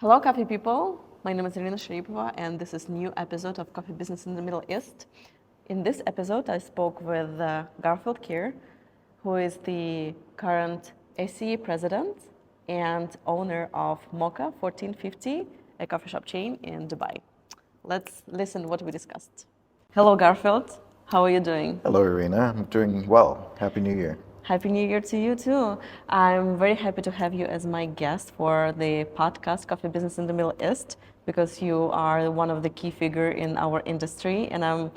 Hello, coffee people. My name is Irina Sharipova, and this is new episode of Coffee Business in the Middle East. In this episode, I spoke with Garfield Kerr, who is the current SCA president and owner of Mocha 1450, a coffee shop chain in Dubai. Let's listen what we discussed. Hello, Garfield. How are you doing? Hello, Irina. I'm doing well. Happy New Year. Happy New Year to you too. I'm very happy to have you as my guest for the podcast Coffee Business in the Middle East because you are one of the key figure in our industry and I'm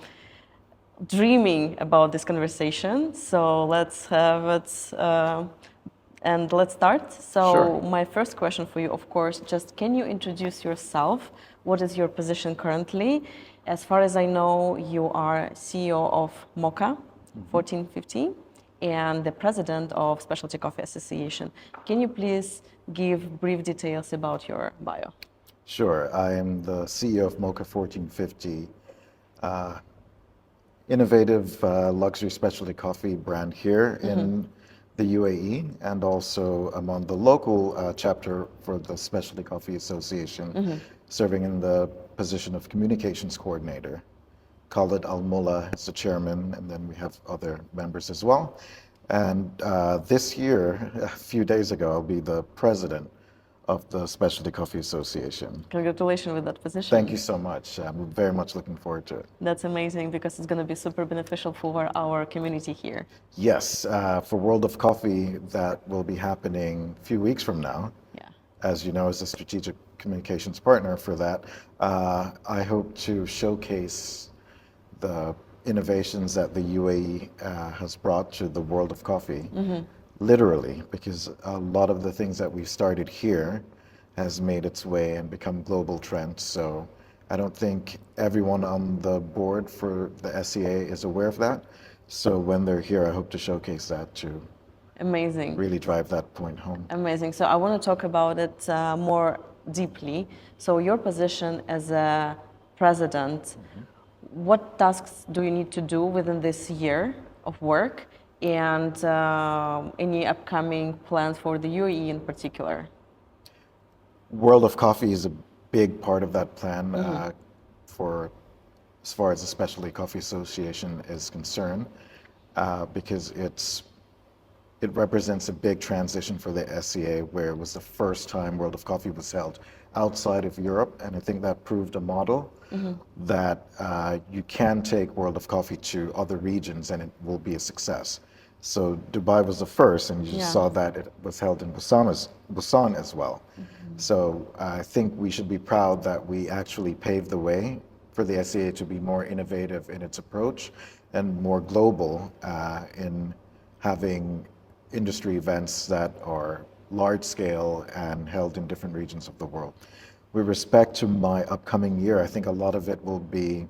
dreaming about this conversation. So let's have it and let's start. So Sure. my first question for you, of course, just can you introduce yourself? What is your position currently? As far as I know, you are CEO of Mocha 1450 and the president of Specialty Coffee Association. Can you please give brief details about your bio? Sure. I am the CEO of Mocha 1450, innovative luxury specialty coffee brand here in the UAE, and also I'm on the local chapter for the Specialty Coffee Association, serving in the position of communications coordinator. Khalid Al-Mullah is the chairman, and then we have other members as well. And this year, a few days ago, I'll be the president of the Specialty Coffee Association. Congratulations with that position. Thank you so much. I'm very much looking forward to it. That's amazing because it's going to be super beneficial for our community here. Yes, for World of Coffee, that will be happening a few weeks from now. Yeah. As you know, as a strategic communications partner for that, I hope to showcase the innovations that the UAE has brought to the world of coffee, literally, because a lot of the things that we've started here has made its way and become global trends. So I don't think everyone on the board for the SCA is aware of that. So when they're here, I hope to showcase that to Amazing. really drive that point home. Amazing. So I want to talk about it more deeply. So your position as a president, what tasks do you need to do within this year of work and any upcoming plans for the UAE in particular? World of Coffee is a big part of that plan for as far as the Specialty Coffee Association is concerned, because it represents a big transition for the SCA, where it was the first time World of Coffee was held outside of Europe, and I think that proved a model that you can take World of Coffee to other regions and it will be a success. So Dubai was the first, and you saw that it was held in Busan as well. So I think we should be proud that we actually paved the way for the SCA to be more innovative in its approach and more global in having industry events that are large scale and held in different regions of the world. With respect to my upcoming year, I think a lot of it will be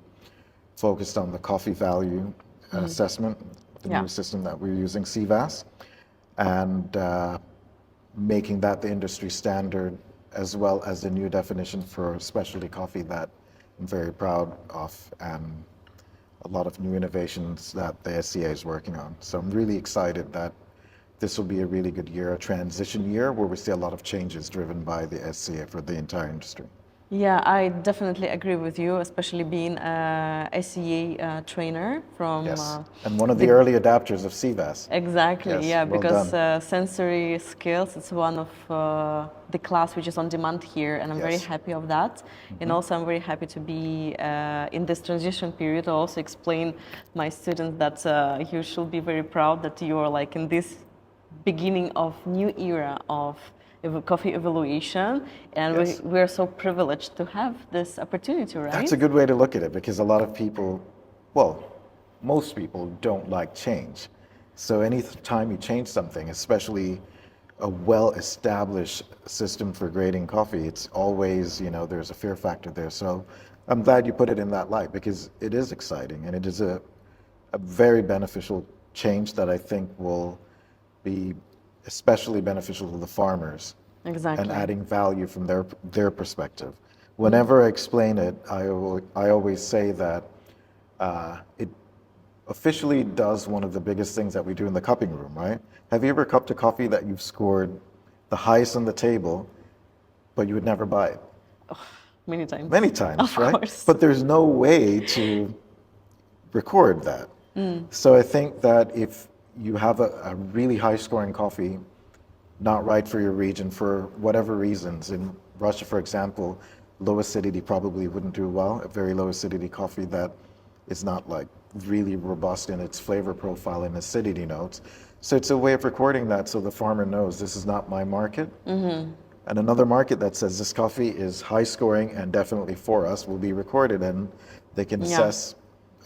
focused on the coffee value assessment, the new system that we're using, CVAS, and making that the industry standard, as well as the new definition for specialty coffee that I'm very proud of, and a lot of new innovations that the SCA is working on. So I'm really excited that this will be a really good year, a transition year where we see a lot of changes driven by the SCA for the entire industry. Yeah, I definitely agree with you, especially being a SCA trainer from... Yes, and one of the early adapters of CVAS. Exactly, Yes, yeah, well because done. sensory skills, it's one of the class which is on demand here, and I'm very Yes. happy of that. And also I'm very happy to be in this transition period. I also explain my students that you should be very proud that you are like in this beginning of new era of coffee evaluation, and Yes. we're so privileged to have this opportunity, right? That's a good way to look at it, because a lot of people, well, most people don't like change. So any time you change something, especially a well-established system for grading coffee, it's always, there's a fear factor there. So I'm glad you put it in that light, because it is exciting, and it is a very beneficial change that I think will be especially beneficial to the farmers. Exactly. And adding value from their perspective. Whenever I explain it, I always say that it officially does one of the biggest things that we do in the cupping room, right? Have you ever cupped a coffee that you've scored the highest on the table, but you would never buy it. Many times. Many times, Of right? course. But there's no way to record that. So I think that if you have a really high scoring coffee, not right for your region for whatever reasons, in Russia, for example, low acidity probably wouldn't do well. A very low acidity coffee that is not like really robust in its flavor profile and acidity notes. So it's a way of recording that so the farmer knows this is not my market. And another market that says this coffee is high scoring and definitely for us will be recorded, and they can assess,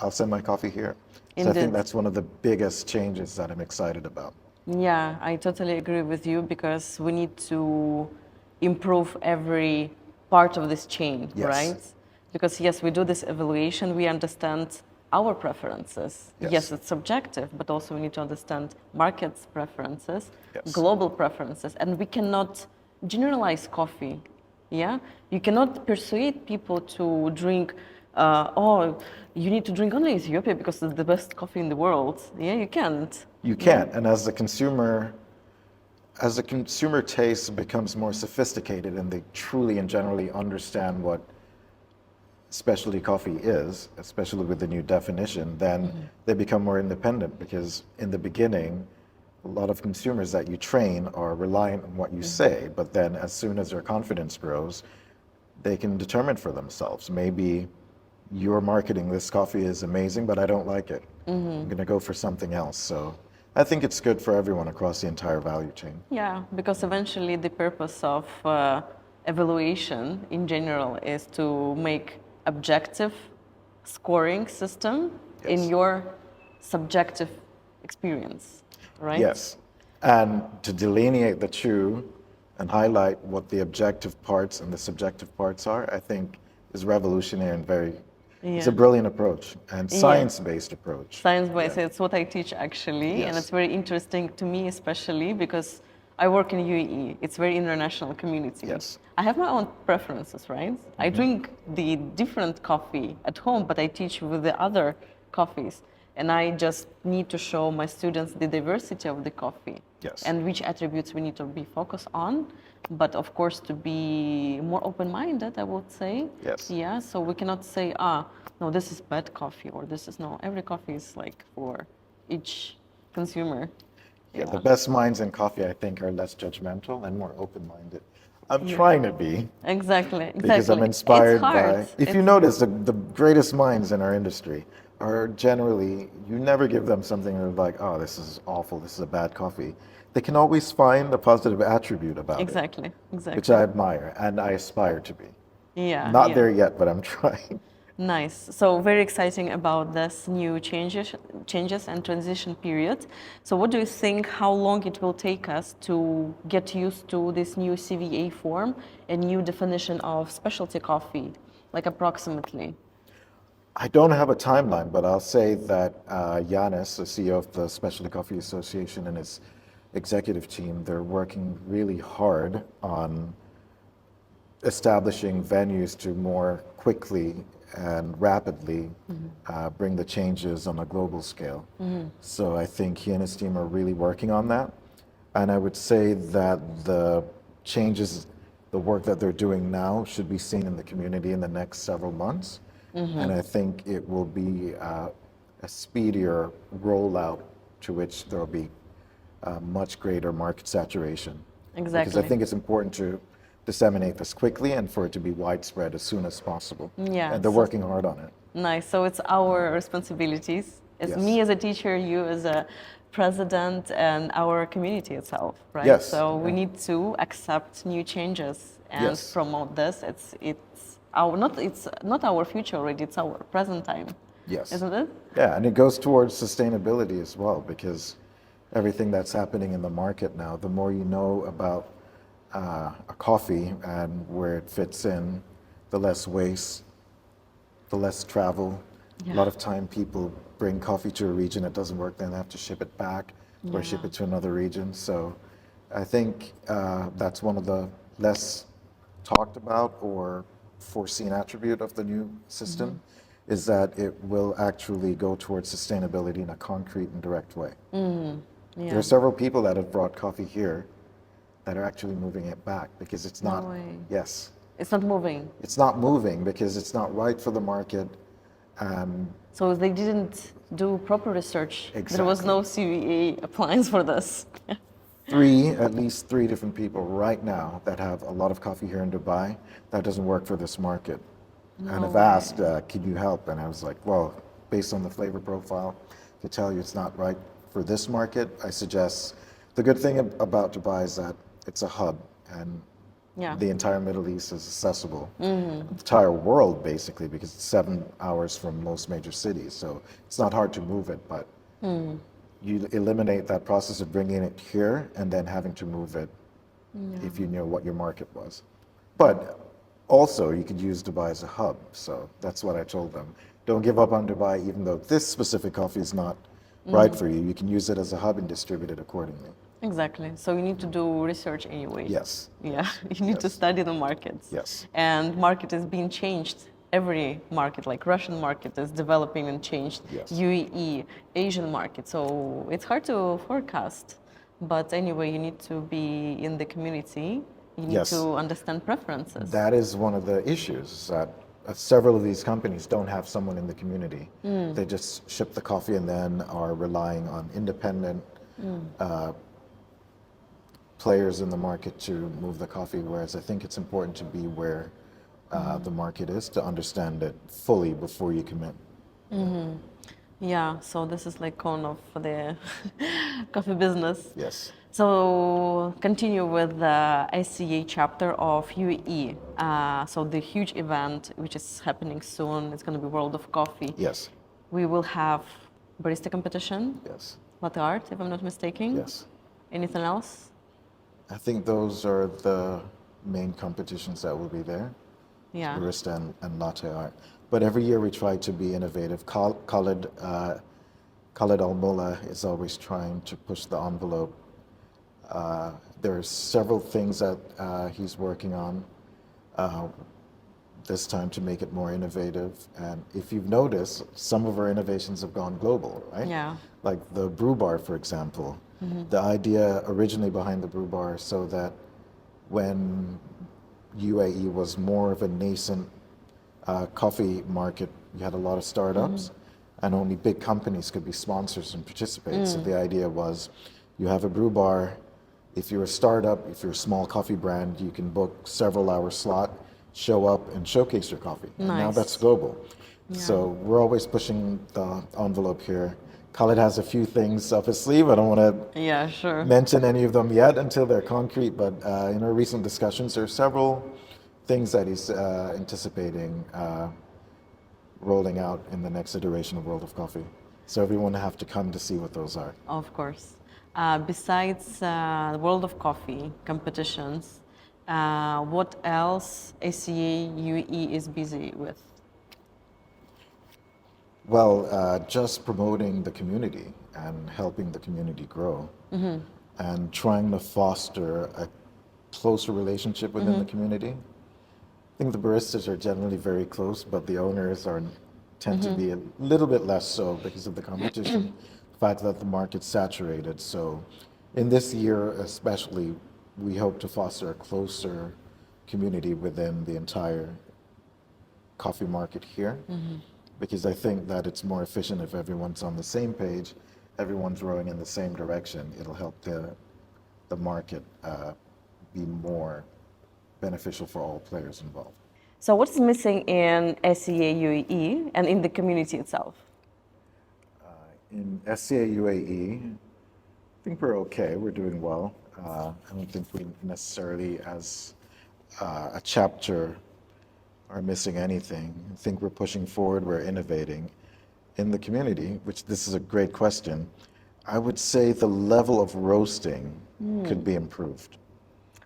I'll send my coffee here. So I think that's one of the biggest changes that I'm excited about. Yeah, I totally agree with you, because we need to improve every part of this chain, right? Because yes, we do this evaluation, we understand our preferences. Yes, it's subjective, but also we need to understand market's preferences, global preferences, and we cannot generalize coffee. Yeah, you cannot persuade people to drink. Oh, you need to drink only Ethiopia because it's the best coffee in the world. Yeah, you can't. You can't, and as the consumer taste becomes more sophisticated and they truly and generally understand what specialty coffee is, especially with the new definition, then they become more independent, because in the beginning, a lot of consumers that you train are reliant on what you say, but then as soon as their confidence grows, they can determine for themselves. Maybe you're marketing this coffee is amazing, but I don't like it. I'm going to go for something else. So I think it's good for everyone across the entire value chain. Yeah, because eventually the purpose of evaluation in general is to make objective scoring system in your subjective experience, right? Yes, and to delineate the two and highlight what the objective parts and the subjective parts are, I think is revolutionary and very, it's a brilliant approach and science-based approach. Science-based, it's what I teach actually, and it's very interesting to me, especially because I work in UAE. It's very international community. Yes. I have my own preferences, right? I drink the different coffee at home, but I teach with the other coffees. And I just need to show my students the diversity of the coffee and which attributes we need to be focused on. But of course, to be more open-minded, I would say. Yes. Yeah, so we cannot say, no, this is bad coffee, or this is no, every coffee is like for each consumer. Yeah, the best minds in coffee, I think, are less judgmental and more open-minded. I'm trying to be. Exactly. Because I'm inspired by, if you notice, the greatest minds in our industry are generally, you never give them something that's like, oh, this is awful, this is a bad coffee. They can always find a positive attribute about it. Exactly. Which I admire and I aspire to be. Yeah. Not there yet, but I'm trying. Nice. So very exciting about this new changes and transition period. So what do you think, how long it will take us to get used to this new CVA form and new definition of specialty coffee, like approximately? I don't have a timeline, but I'll say that Yanis, the CEO of the Specialty Coffee Association, and his executive team, they're working really hard on establishing venues to more quickly and rapidly bring the changes on a global scale. So I think he and his team are really working on that. And I would say that the changes, the work that they're doing now should be seen in the community in the next several months. And I think it will be a speedier rollout to which there will be much greater market saturation. Exactly. Because I think it's important to disseminate this quickly and for it to be widespread as soon as possible. Yeah. And they're working hard on it. Nice. So it's our responsibilities. It's me as a teacher, you as a president, and our community itself, right? Yes. So we need to accept new changes and promote this. It's not our future already, it's our present time. Yes. Isn't it? Yeah, and it goes towards sustainability as well, because everything that's happening in the market now, the more you know about a coffee and where it fits in, the less waste, the less travel. A lot of time people bring coffee to a region that doesn't work, then they have to ship it back or ship it to another region. So I think that's one of the less talked about or foreseen attribute of the new system, is that it will actually go towards sustainability in a concrete and direct way. There are several people that have brought coffee here that are actually moving it back because it's No not, way. yes, It's not moving. it's not moving because it's not right for the market. And So they didn't do proper research. There was Exactly. no CVA appliance for this. at least three different people right now that have a lot of coffee here in Dubai that doesn't work for this market. And I've asked, can you help? And I was like, well, based on the flavor profile, to tell you it's not right for this market, I suggest, the good thing about Dubai is that it's a hub and Yeah. the entire Middle East is accessible. The entire world, basically, because it's 7 hours from most major cities. So it's not hard to move it, but you eliminate that process of bringing it here and then having to move it if you knew what your market was. But also, you could use Dubai as a hub. So that's what I told them. Don't give up on Dubai, even though this specific coffee is not right for you. You can use it as a hub and distribute it accordingly. Exactly. So you need to do research anyway. Yes. Yeah. You need to Yes. study the markets. Yes. And market is being changed. Every market, like Russian market, is developing and changed. Yes. UAE, Asian market. So it's hard to forecast. But anyway, you need to be in the community. You need Yes. to understand preferences. That is one of the issues, that several of these companies don't have someone in the community. They just ship the coffee and then are relying on independent players in the market to move the coffee, whereas I think it's important to be where the market is to understand it fully before you commit. Yeah, so this is like kind of the coffee business. Yes. So continue with the SCA chapter of UAE. So the huge event which is happening soon, it's going to be World of Coffee. Yes. We will have barista competition, Yes. latte art, if I'm not mistaken. Yes. Anything else? I think those are the main competitions that will be there. Yeah. Barista and latte art. But every year we try to be innovative. Khalid Al-Mullah is always trying to push the envelope. There are several things that he's working on this time to make it more innovative. And if you've noticed, some of our innovations have gone global, right? Yeah. Like the brew bar, for example. The idea originally behind the brew bar so that when UAE was more of a nascent coffee market, you had a lot of startups and only big companies could be sponsors and participate. So the idea was you have a brew bar. If you're a startup, if you're a small coffee brand, you can book several hour slot, show up and showcase your coffee. And now Nice. that's global. So we're always pushing the envelope here. Khalid has a few things up his sleeve. I don't want to Yeah, sure. mention any of them yet until they're concrete, but in our recent discussions, there are several things that he's anticipating rolling out in the next iteration of World of Coffee. So everyone have to come to see what those are. Of course. Besides the World of Coffee competitions, what else ACA UAE is busy with? Well, just promoting the community and helping the community grow and trying to foster a closer relationship within the community. I think the baristas are generally very close, but the owners tend to be a little bit less so because of the competition, the fact that the market's saturated. So in this year especially, we hope to foster a closer community within the entire coffee market here. Because I think that it's more efficient if everyone's on the same page, everyone's rowing in the same direction. It'll help the market be more beneficial for all players involved. So what's missing in SCA UAE and in the community itself? In SCA UAE, I think we're okay. We're doing well. I don't think we necessarily, as a chapter, are missing anything. I think we're pushing forward, we're innovating. In the community, which this is a great question, I would say the level of roasting could be improved.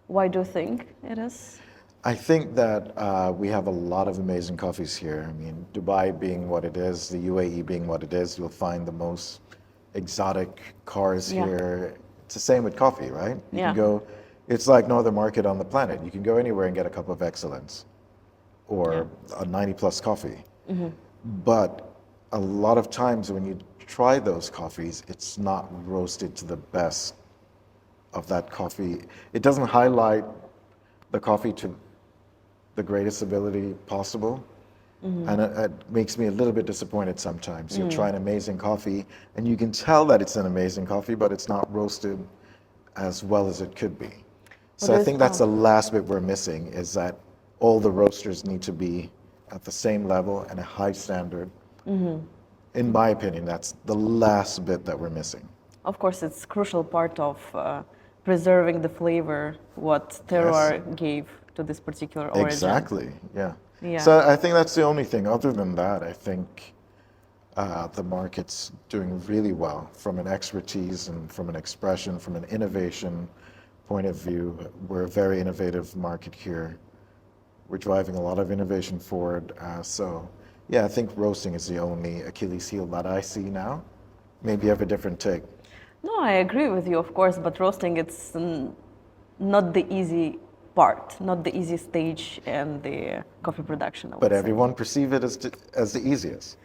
Why do you think it is? I think that we have a lot of amazing coffees here. I mean, Dubai being what it is, the UAE being what it is, you'll find the most exotic cars here. It's the same with coffee, right? You can go, it's like no other market on the planet. You can go anywhere and get a cup of excellence or a 90 plus coffee. But a lot of times when you try those coffees, it's not roasted to the best of that coffee. It doesn't highlight the coffee to the greatest ability possible. And it makes me a little bit disappointed sometimes. You'll try an amazing coffee, and you can tell that it's an amazing coffee, but it's not roasted as well as it could be. So I think that's the last bit we're missing, is that all the roasters need to be at the same level and a high standard. In my opinion, that's the last bit that we're missing. Of course, it's a crucial part of preserving the flavor what terroir gave to this particular origin. Exactly, yeah. Yeah. So I think that's the only thing. Other than that, I think the market's doing really well from an expertise and from an expression, from an innovation point of view. We're a very innovative market here. We're driving a lot of innovation forward. So yeah, I think roasting is the only Achilles heel that I see now. Maybe you have a different take. No, I agree with you, of course, but roasting, it's not the easy part, not the easy stage in the coffee production. But everyone perceive it as the easiest.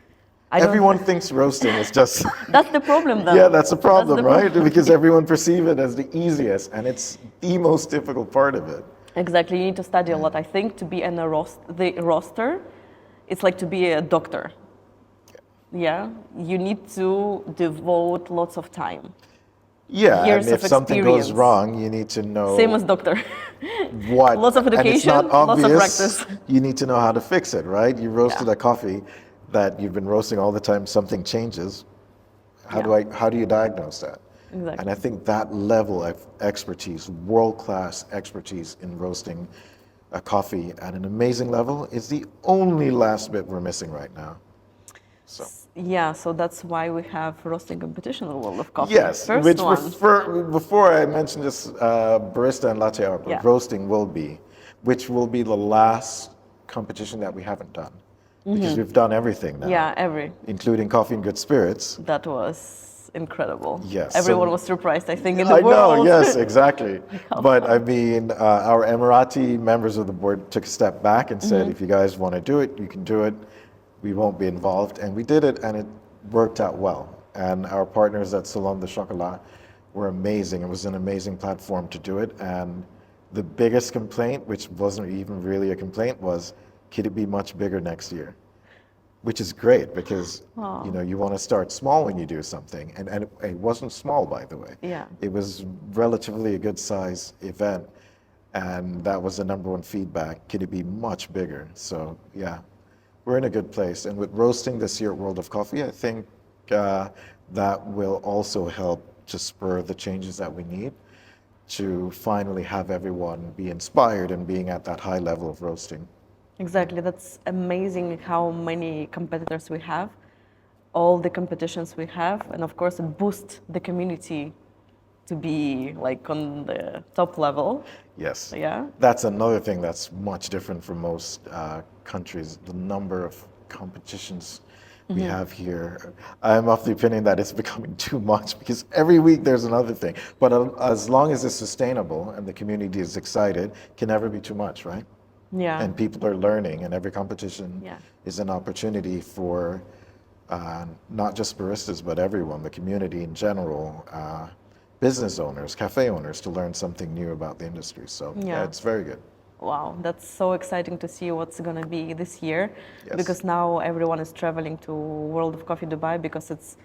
I don't- Everyone thinks roasting is just... That's the problem, though. Yeah, that's the problem, That's the right? Because everyone perceive it as the easiest, and it's the most difficult part of it. Exactly, you need to study a lot. I think to be the roaster, it's like to be a doctor. Yeah, you need to devote lots of time. Yeah, Years and if of something goes experience. wrong, you need to know Same as doctor. what. Lots of and it's education, not lots of obvious. practice. You need to know how to fix it, right? You roasted Yeah. a coffee that you've been roasting all the time, something changes. How do you diagnose that? Exactly. And I think that level of expertise, world-class expertise in roasting a coffee at an amazing level is the only last bit we're missing right now. So. Yeah, so that's why we have roasting competition in the world of coffee. Yes, First which one. before I mentioned this barista and latte art, but Yeah. roasting which will be the last competition that we haven't done. Because we've done everything now. Yeah, including coffee and good spirits. that was incredible. Yes, Everyone so- was surprised, I think, in the I world. know, yes, exactly. But I mean, our Emirati members of the board took a step back and said, if you guys want to do it, you can do it. We won't be involved. And we did it, and it worked out well. And our partners at Salon de Chocolat were amazing. It was an amazing platform to do it. And the biggest complaint, which wasn't even really a complaint, was, could it be much bigger next year? Which is great, because you know, you want to start small when you do something. And it wasn't small, by the way. Yeah. It was relatively a good size event. And that was the number one feedback. Could it be much bigger? So yeah, we're in a good place. And with roasting this year at World of Coffee, I think that will also help to spur the changes that we need to finally have everyone be inspired and being at that high level of roasting. Exactly, that's amazing how many competitors we have, all the competitions we have, and of course boost the community to be like on the top level. Yes. Yeah. That's another thing that's much different from most countries, the number of competitions we have here. I'm of the opinion that it's becoming too much, because every week there's another thing. But as long as it's sustainable and the community is excited, it can never be too much, right? Yeah. And people are learning, and every competition Yeah. is an opportunity for not just baristas, but everyone, the community in general, business owners, cafe owners, to learn something new about the industry. So yeah, it's very good. Wow, that's so exciting to see what's going to be this year. Yes. Because now everyone is traveling to World of Coffee Dubai because it's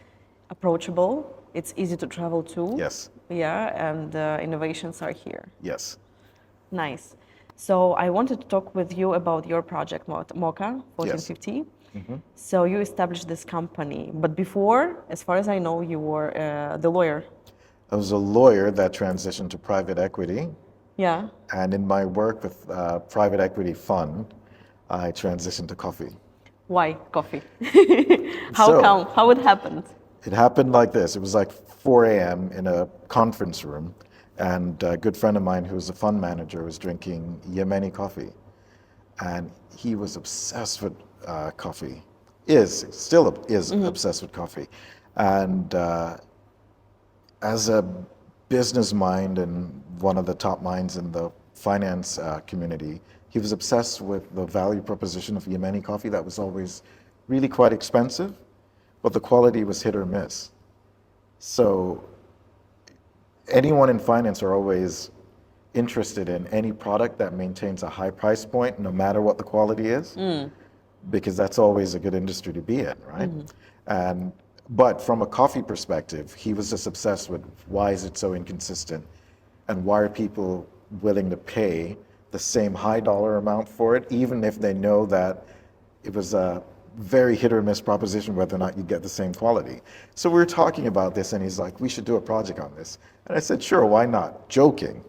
approachable, it's easy to travel to. Yes. Yeah, and innovations are here. Yes. Nice. So I wanted to talk with you about your project, Mocha 1450. So you established this company, but before, as far as I know, you were the lawyer. I was a lawyer that transitioned to private equity. Yeah. And in my work with private equity fund, I transitioned to coffee. Why coffee? How it happened? It happened like this. It was like 4 a.m. in a conference room, and a good friend of mine who was a fund manager was drinking Yemeni coffee. And he was obsessed with coffee, still is obsessed with coffee. And as a business mind and one of the top minds in the finance community, he was obsessed with the value proposition of Yemeni coffee that was always really quite expensive, but the quality was hit or miss. So anyone in finance are always interested in any product that maintains a high price point, no matter what the quality is, because that's always a good industry to be in, right? And but from a coffee perspective, he was just obsessed with why is it so inconsistent, and why are people willing to pay the same high dollar amount for it, even if they know that it was a very hit or miss proposition whether or not you get the same quality. So we were talking about this, and he's like, "We should do a project on this." And I said, "Sure, why not?" Joking.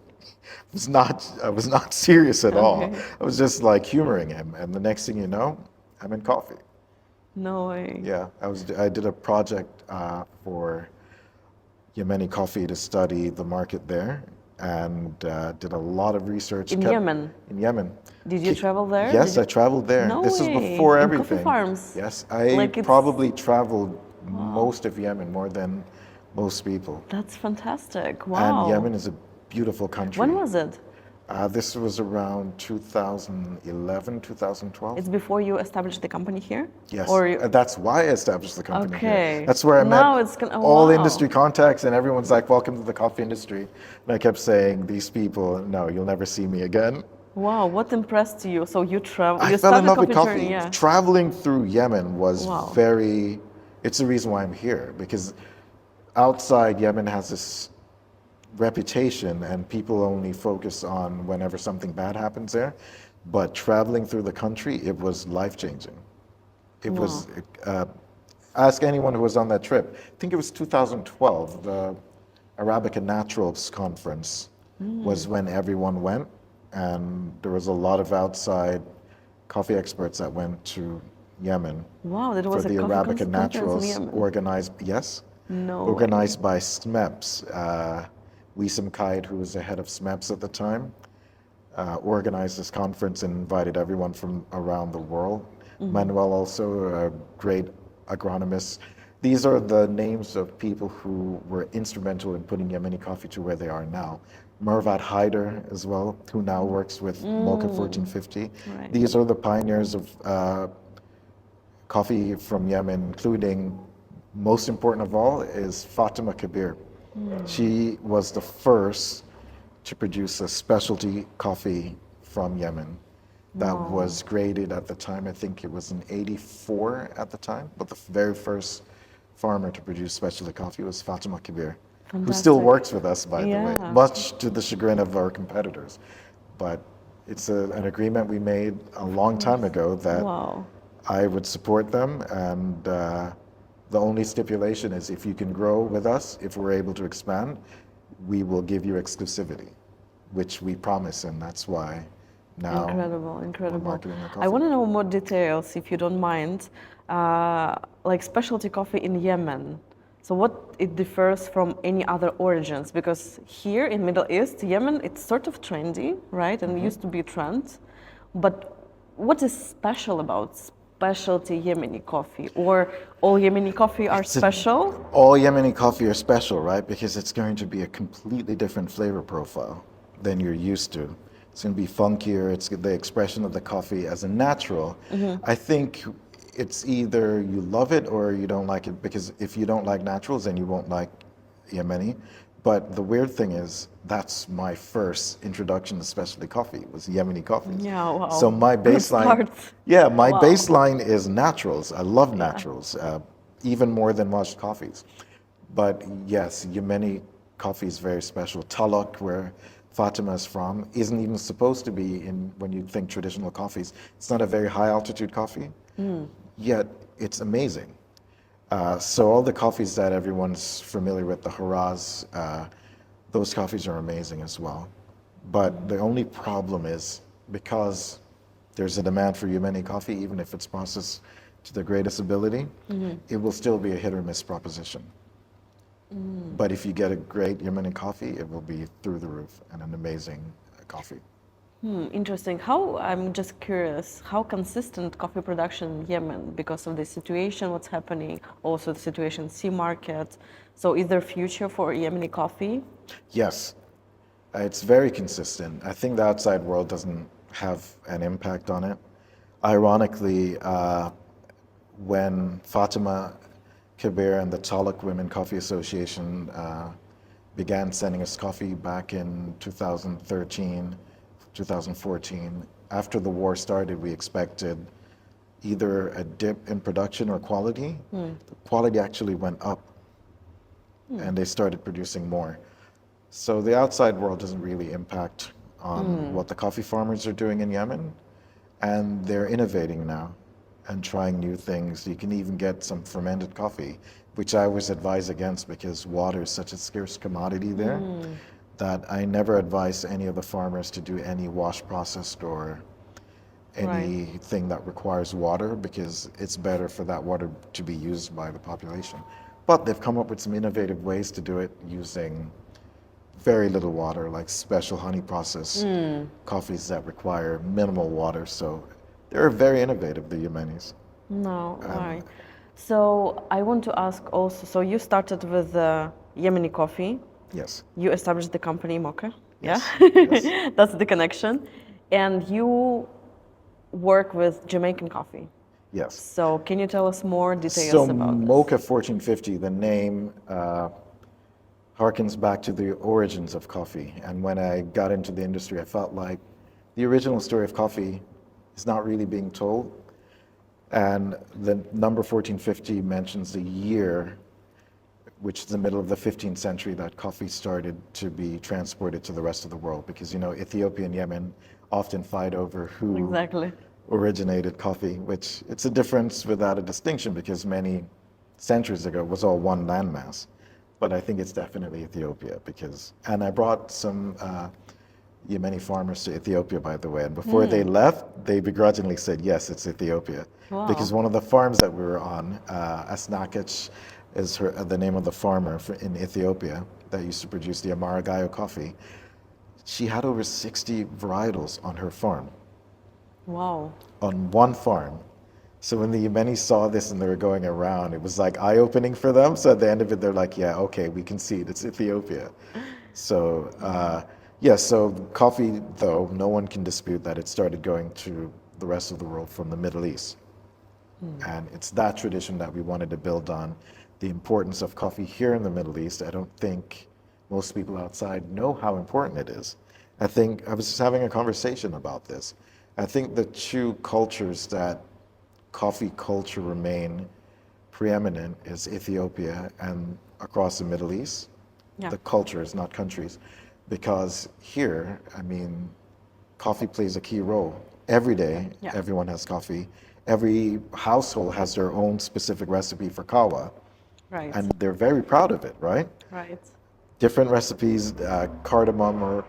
I was not serious at all. Okay. I was just like humoring him, and the next thing you know, I'm in coffee. No way. Yeah, I did a project for Yemeni coffee to study the market there, and did a lot of research. In Yemen? In Yemen. Did you travel there? Yes, I traveled there. No This is way. before In everything. coffee farms? Yes, I Like it's- probably traveled most of Yemen, more than most people. That's fantastic. Wow. And Yemen is a beautiful country. When was it? This was around 2011, 2012. It's before you established the company here? Yes, Or you... that's why I established the company Okay. here. That's where I Now met it's gonna- all wow. industry contacts, and everyone's like, "Welcome to the coffee industry." And I kept saying, "These people, no, you'll never see me again." Wow, what impressed you? So you travel. I You fell in started love with coffee coffee. journey, yeah. Traveling through Yemen was Wow. it's the reason why I'm here, because outside Yemen has this reputation and people only focus on whenever something bad happens there. But traveling through the country, it was life-changing. It was, ask anyone who was on that trip. I think it was 2012, the Arabica Naturals Conference was when everyone went. And there was a lot of outside coffee experts that went to Yemen Wow, that for was the a coffee Arabica conference in Naturals Yemen. organized, yes, No organized by SMEPS. Wisam Kaid, who was the head of SMEPS at the time, organized this conference and invited everyone from around the world. Manuel also, a great agronomist. These are the names of people who were instrumental in putting Yemeni coffee to where they are now. Mervat Haider as well, who now works with Mocha 1450. Right. These are the pioneers of coffee from Yemen, including, most important of all, is Fatima Kabir. She was the first to produce a specialty coffee from Yemen that was graded at the time, I think it was in 84 at the time, but the very first farmer to produce specialty coffee was Fatima Kabir, who still Fantastic. works with us, by the way, Yeah. much to the chagrin of our competitors. But it's an agreement we made a long time ago that Wow. I would support them, and the only stipulation is if you can grow with us, if we're able to expand, we will give you exclusivity, which we promise, and that's why now Incredible, incredible. marketing our I coffee. want to know more details, if you don't mind, like specialty coffee in Yemen. So what it differs from any other origins? Because here in Middle East, Yemen, it's sort of trendy, right? And it used to be a trend. But what is special about specialty Yemeni coffee? Or all Yemeni coffee are special? All Yemeni coffee are special, right? Because it's going to be a completely different flavor profile than you're used to. It's going to be funkier. It's the expression of the coffee as a natural. I think it's either you love it or you don't like it, because if you don't like naturals, then you won't like Yemeni. But the weird thing is, that's my first introduction to specialty coffee, was Yemeni coffee. Yeah, wow. So my Good baseline, start. yeah, my Wow. baseline is naturals. I love naturals, even more than washed coffees. But yes, Yemeni coffee is very special. Talak, where Fatima is from, isn't even supposed to be in, when you think traditional coffees. It's not a very high altitude coffee, yet it's amazing. So all the coffees that everyone's familiar with, the Haraz, those coffees are amazing as well. But the only problem is, because there's a demand for Yemeni coffee, even if it's processed to the greatest ability, it will still be a hit or miss proposition. But if you get a great Yemeni coffee, it will be through the roof and an amazing coffee. Interesting. I'm just curious, how consistent coffee production in Yemen because of the situation, what's happening, also the situation sea market. So is there future for Yemeni coffee? Yes, it's very consistent. I think the outside world doesn't have an impact on it. Ironically, when Fatima Kabir and the Talak Women Coffee Association began sending us coffee back in 2013, 2014. After the war started, we expected either a dip in production or quality. The quality actually went up, and they started producing more. So the outside world doesn't really impact on what the coffee farmers are doing in Yemen, and they're innovating now and trying new things. You can even get some fermented coffee, which I always advise against because water is such a scarce commodity there that I never advise any of the farmers to do any wash processed or anything that requires water, because it's better for that water to be used by the population. But they've come up with some innovative ways to do it using very little water, like special honey process coffees that require minimal water. So they're very innovative, the Yemenis. No, right. So I want to ask also, so you started with Yemeni coffee. Yes. You established the company Mokha. Yes. Yeah? Yes. That's the connection. And you work with Jamaican coffee. Yes. So can you tell us more details So about this? Mocha 1450, the name harkens back to the origins of coffee. And when I got into the industry, I felt like the original story of coffee is not really being told. And the number 1450 mentions the year, which is the middle of the 15th century, that coffee started to be transported to the rest of the world. Because, you know, Ethiopia and Yemen often fight over who Exactly. originated coffee, which it's a difference without a distinction, because many centuries ago it was all one landmass. But I think it's definitely Ethiopia, because, and I brought some Yemeni farmers to Ethiopia, by the way, and before they left, they begrudgingly said, yes, it's Ethiopia. Wow. Because one of the farms that we were on, Asnakich is the name of the farmer in Ethiopia that used to produce the Amaragayo coffee. She had over 60 varietals on her farm. Wow. On one farm. So when the Yemenis saw this and they were going around, it was like eye-opening for them. So at the end of it, they're like, yeah, okay, we can see it. It's Ethiopia. So, so coffee, though, no one can dispute that it started going to the rest of the world from the Middle East. And it's that tradition that we wanted to build on. The importance of coffee here in the Middle East, I don't think most people outside know how important it is. I think, I was just having a conversation about this. I think the two cultures that coffee culture remain preeminent is Ethiopia and across the Middle East. Yeah. The cultures, not countries. Because here, I mean, coffee plays a key role. Every day, everyone has coffee. Every household has their own specific recipe for kawa. Right. And they're very proud of it, right? Right. Different recipes, cardamom or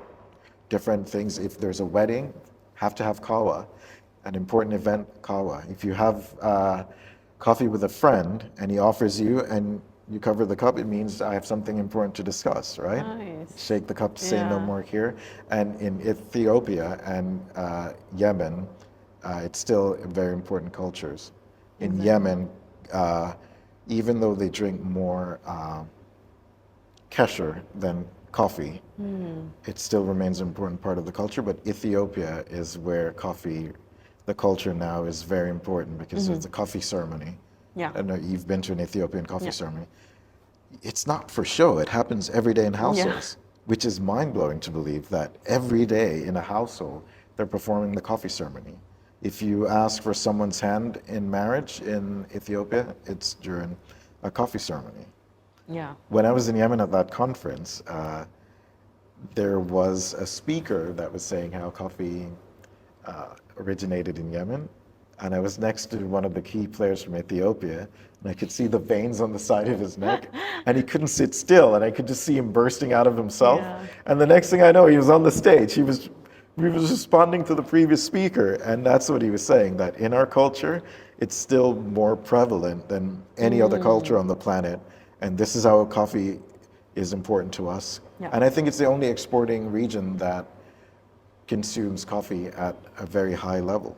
different things. If there's a wedding, have to have kawa. An important event, kawa. If you have coffee with a friend and he offers you and you cover the cup, it means I have something important to discuss, right? Nice. Shake the cup to say no more here. And in Ethiopia and Yemen, it's still very important cultures. In Yemen, even though they drink more kesher than coffee, it still remains an important part of the culture. But Ethiopia is where coffee, the culture now is very important, because it's a coffee ceremony. Yeah. I know you've been to an Ethiopian coffee ceremony. It's not for show. It happens every day in households, which is mind-blowing to believe that every day in a household, they're performing the coffee ceremony. If you ask for someone's hand in marriage in Ethiopia, it's during a coffee ceremony. Yeah. When I was in Yemen at that conference, there was a speaker that was saying how coffee originated in Yemen. And I was next to one of the key players from Ethiopia, and I could see the veins on the side of his neck, and he couldn't sit still, and I could just see him bursting out of himself. Yeah. And the next thing I know, he was on the stage. He was responding to the previous speaker, and that's what he was saying, that in our culture, it's still more prevalent than any other culture on the planet, and this is how coffee is important to us. Yeah. And I think it's the only exporting region that consumes coffee at a very high level.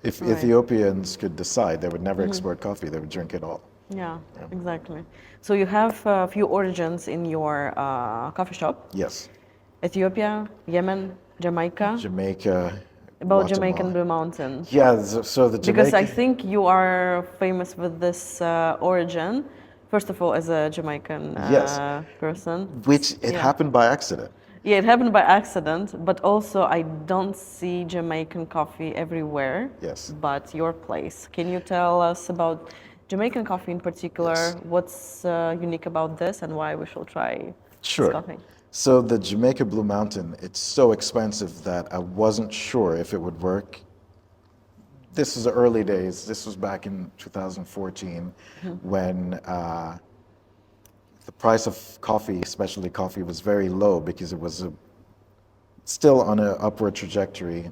If Ethiopians could decide, they would never export coffee, they would drink it all. Yeah, exactly. So you have a few origins in your coffee shop. Yes. Ethiopia, Yemen, Jamaica. Jamaica, About Guatemala. Jamaican Blue Mountain. Yeah, so the Jamaican... Because I think you are famous with this origin First of all, as a Jamaican Yes, person. which it Yeah. happened by accident. Yeah, it happened by accident, but also I don't see Jamaican coffee everywhere, Yes. but your place. Can you tell us about Jamaican coffee in particular? Yes. What's unique about this and why we should try this Sure. coffee? So the Jamaica Blue Mountain, it's so expensive that I wasn't sure if it would work. This was the early days. This was back in 2014 when the price of coffee, especially coffee, was very low because it was still on an upward trajectory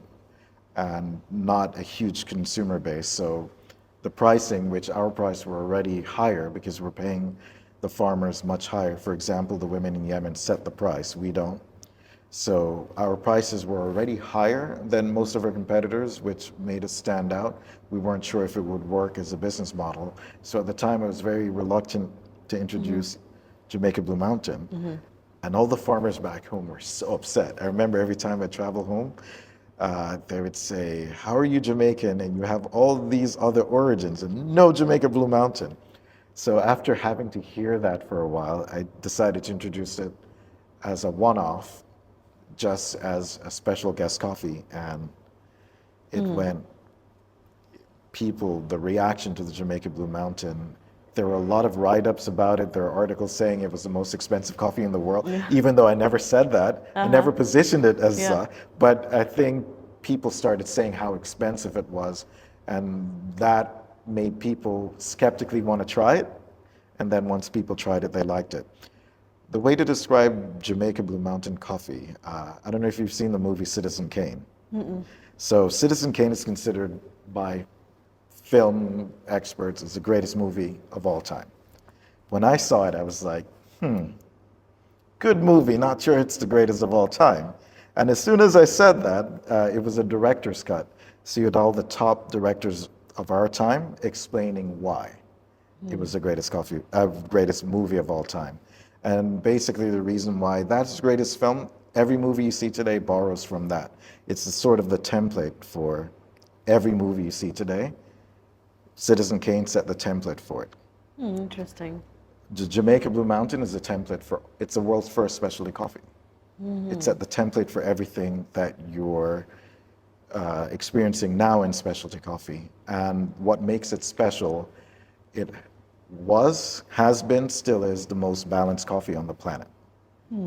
and not a huge consumer base. So the pricing, which our price were already higher because we're paying the farmers much higher. For example, the women in Yemen set the price, we don't. So our prices were already higher than most of our competitors, which made us stand out. We weren't sure if it would work as a business model. So at the time, I was very reluctant to introduce Jamaica Blue Mountain. And all the farmers back home were so upset. I remember every time I travel home, they would say, "How are you Jamaican and you have all these other origins and no Jamaica Blue Mountain?" So after having to hear that for a while, I decided to introduce it as a one-off, just as a special guest coffee, and it went. People, the reaction to the Jamaica Blue Mountain, there were a lot of write-ups about it. There are articles saying it was the most expensive coffee in the world, even though I never said that. I never positioned it as but I think people started saying how expensive it was, and that made people skeptically want to try it. And then once people tried it, they liked it. The way to describe Jamaica Blue Mountain coffee, I don't know if you've seen the movie Citizen Kane. So Citizen Kane is considered by film experts as the greatest movie of all time. When I saw it, I was like, good movie, not sure it's the greatest of all time. And as soon as I said that, it was a director's cut. So you had all the top directors of our time explaining why it was the greatest movie of all time. And basically the reason why that's the greatest film, every movie you see today borrows from that. It's sort of the template for every movie you see today. Citizen Kane set the template for it. Interesting. The Jamaica Blue Mountain is a template for, it's the world's first specialty coffee. It set the template for everything that you're experiencing now in specialty coffee. And what makes it special, it has been, still is the most balanced coffee on the planet.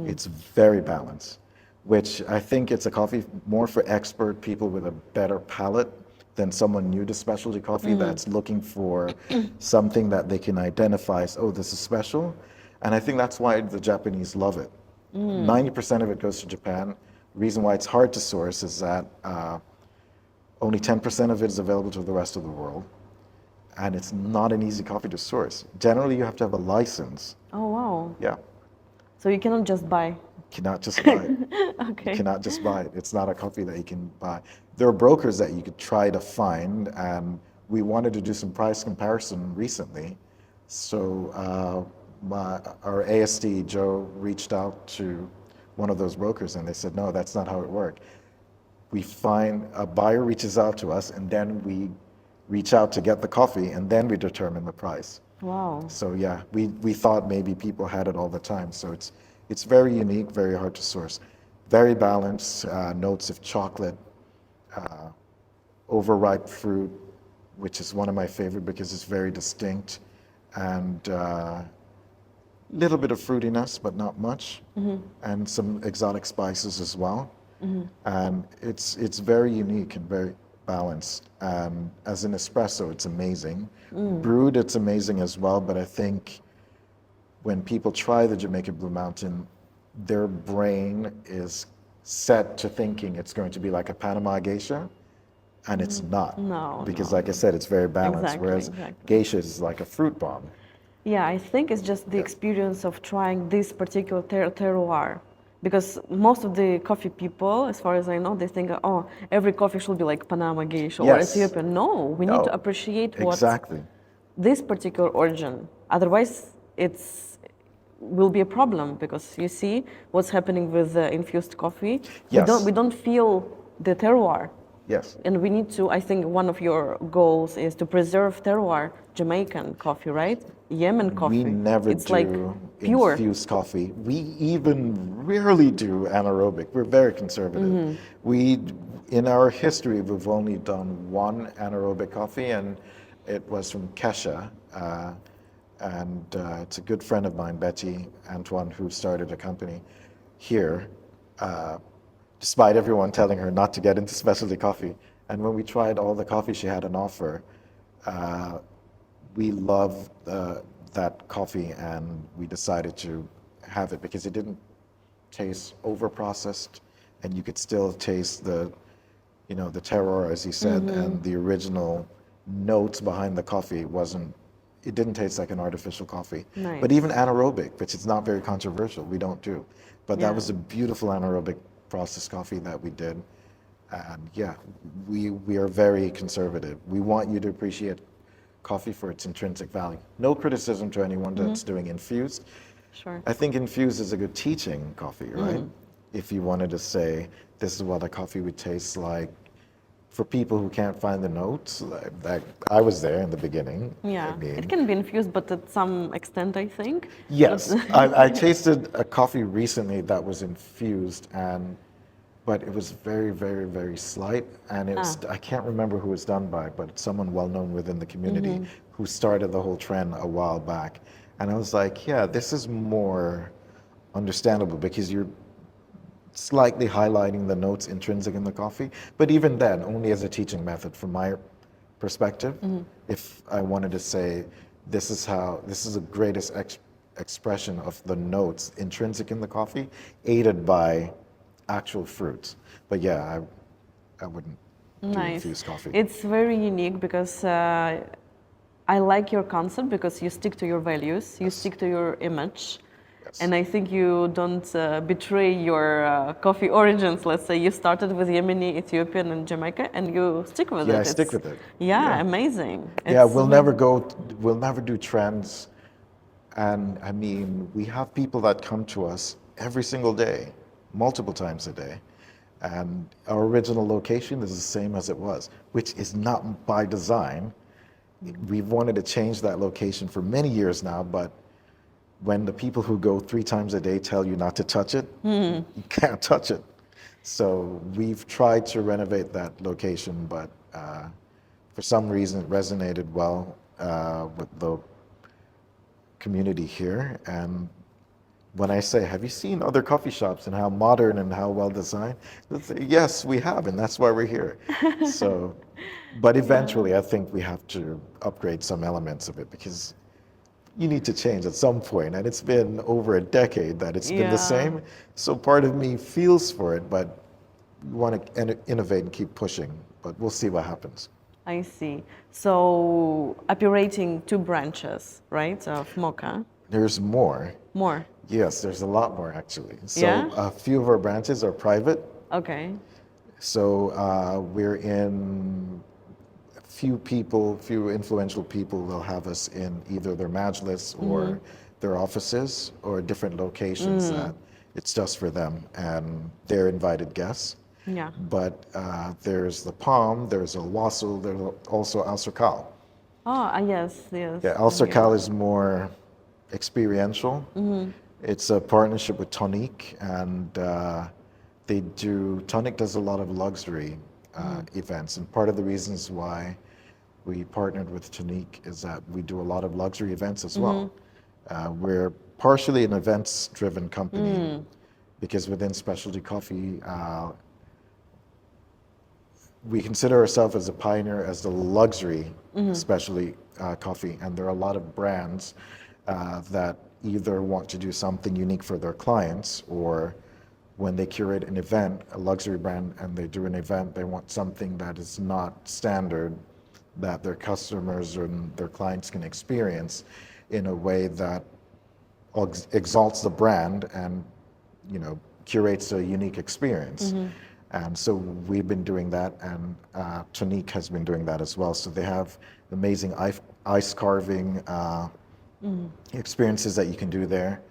It's very balanced, which I think it's a coffee more for expert people with a better palate than someone new to specialty coffee that's looking for something that they can identify as, oh, this is special. And I think that's why the Japanese love it. 90% of it goes to Japan. The reason why it's hard to source is that only 10% of it is available to the rest of the world. And it's not an easy coffee to source. Generally, you have to have a license. Oh, wow. Yeah. So you cannot just buy. Cannot just buy it. Okay. You cannot just buy it. It's not a coffee that you can buy. There are brokers that you could try to find, and we wanted to do some price comparison recently. So our ASD, Joe, reached out to one of those brokers, and they said, no, that's not how it worked. We find a buyer reaches out to us, and then we reach out to get the coffee, and then we determine the price. Wow. So yeah, we thought maybe people had it all the time. So it's very unique, very hard to source. Very balanced, notes of chocolate, overripe fruit, which is one of my favorite because it's very distinct, and little bit of fruitiness, but not much, and some exotic spices as well. And it's very unique and very balanced. As an espresso, it's amazing. Brewed, it's amazing as well, but I think when people try the Jamaica Blue Mountain, their brain is set to thinking it's going to be like a Panama geisha, and it's not. No, because no. like I said, it's very balanced, Exactly, whereas exactly. geisha is like a fruit bomb. Yeah, I think it's just the experience of trying this particular terroir. Because most of the coffee people, as far as I know, they think, oh, every coffee should be like Panama geisha or Yes. Ethiopian. No, we need to No. appreciate what Exactly. this particular origin. Otherwise, will be a problem because you see what's happening with infused coffee. Yes. We don't feel the terroir. Yes. And we need to, I think one of your goals is to preserve terroir Jamaican coffee, right? Yemen coffee. We never it's do like pure. infused coffee. We even rarely do anaerobic. We're very conservative. We, in our history, we've only done one anaerobic coffee, and it was from Kesha. It's a good friend of mine, Betty Antoine, who started a company here, despite everyone telling her not to get into specialty coffee. And when we tried all the coffee she had on offer, we loved that coffee, and we decided to have it because it didn't taste over-processed, and you could still taste the terroir, as you said, and the original notes behind the coffee it didn't taste like an artificial coffee. Nice. But even anaerobic, which is not very controversial, we don't do. But Yeah. that was a beautiful anaerobic processed coffee that we did. And yeah, we are very conservative. We want you to appreciate coffee for its intrinsic value. No criticism to anyone that's doing infused. Sure. I think infused is a good teaching coffee, right? If you wanted to say, this is what a coffee would taste like, for people who can't find the notes, like I was there in the beginning. Yeah, I mean, it can be infused, but at some extent, I think. yes, I tasted a coffee recently that was infused, but it was very, very, very slight, and I can't remember who it was done by, but it's someone well known within the community who started the whole trend a while back. And I was like, yeah, this is more understandable because you're slightly highlighting the notes intrinsic in the coffee, but even then, only as a teaching method from my perspective. If I wanted to say, this is the greatest expression of the notes intrinsic in the coffee, aided by actual fruits. But yeah, I wouldn't do Nice. infused coffee. It's very unique because I like your concept because you stick to your values, you stick to your image. Yes. And I think you don't betray your coffee origins. Let's say you started with Yemeni, Ethiopian, and Jamaica, and you stick with it. Yeah, I stick with it. Yeah, amazing. Yeah, It's we'll never do trends. And I mean, we have people that come to us every single day, multiple times a day. And our original location is the same as it was, which is not by design. We've wanted to change that location for many years now, but when the people who go 3 times a day tell you not to touch it, you can't touch it. So we've tried to renovate that location, but for some reason it resonated well with the community here. And when I say, have you seen other coffee shops and how modern and how well designed? They'll say, yes, we have, and that's why we're here. So, but eventually I think we have to upgrade some elements of it because you need to change at some point, and it's been over a decade that it's been the same. So part of me feels for it, but we want to innovate and keep pushing, but we'll see what happens. I see. So operating 2 branches, right, of Mocha? There's more. More? Yes, there's a lot more actually. So Yeah? a few of our branches are private. Okay. So we're in few influential people will have us in either their majlis or their offices or different locations that it's just for them and they're invited guests. Yeah. But there's the Palm, there's Al Wasl, there's also Al Serkal. Yes, yes. Yeah, Al Serkal is more experiential. It's a partnership with Tonique, and Tonic does a lot of luxury events, and part of the reasons why we partnered with Tonique is that we do a lot of luxury events as well. We're partially an events-driven company because within specialty coffee, we consider ourselves as a pioneer as the luxury specialty coffee, and there are a lot of brands that either want to do something unique for their clients, or when they curate an event, a luxury brand, and they do an event, they want something that is not standard, that their customers and their clients can experience in a way that exalts the brand and, curates a unique experience. And so we've been doing that, and Tonique has been doing that as well. So they have amazing ice carving experiences that you can do there.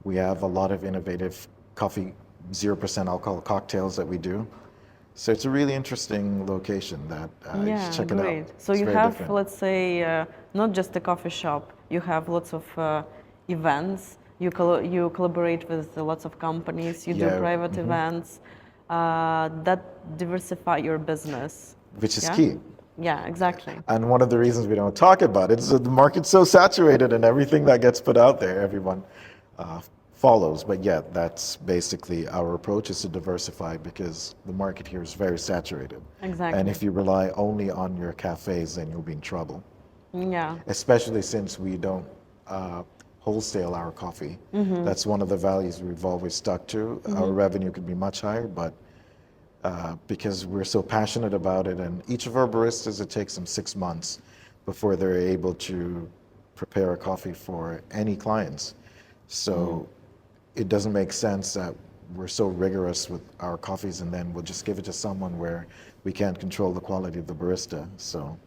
We have a lot of innovative coffee 0% alcohol cocktails that we do. So it's a really interesting location that you should Yeah, check it out. great. So It's you very have, different. let's say, not just a coffee shop, you have lots of events, you collaborate with lots of companies, you do Yeah, private events that diversify your business. which is Yeah? key. Yeah, exactly. And one of the reasons we don't talk about it is that the market's so saturated and everything that gets put out there, everyone follows. But yeah, that's basically our approach, is to diversify, because the market here is very saturated. Exactly. And if you rely only on your cafes, then you'll be in trouble. Yeah. Especially since we don't wholesale our coffee. That's one of the values we've always stuck to. Our revenue could be much higher, but because we're so passionate about it, and each of our baristas, it takes them 6 months before they're able to prepare a coffee for any clients. So it doesn't make sense that we're so rigorous with our coffees and then we'll just give it to someone where we can't control the quality of the barista. So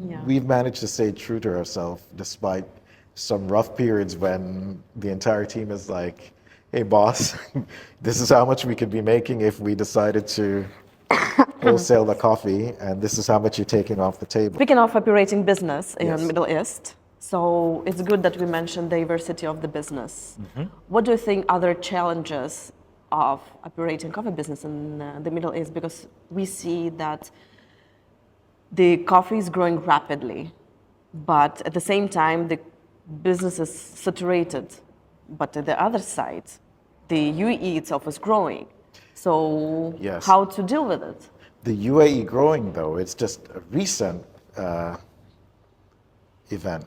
Yeah. we've managed to stay true to ourselves despite some rough periods when the entire team is like, hey boss, this is how much we could be making if we decided to wholesale the coffee, and this is how much you're taking off the table. Speaking of operating business in Yes. Middle East, so it's good that we mentioned diversity of the business. What do you think other challenges of operating coffee business in the Middle East? Because we see that the coffee is growing rapidly, but at the same time, the business is saturated. But at the other side, the UAE itself is growing. So Yes. how to deal with it? The UAE growing, though, it's just a recent event.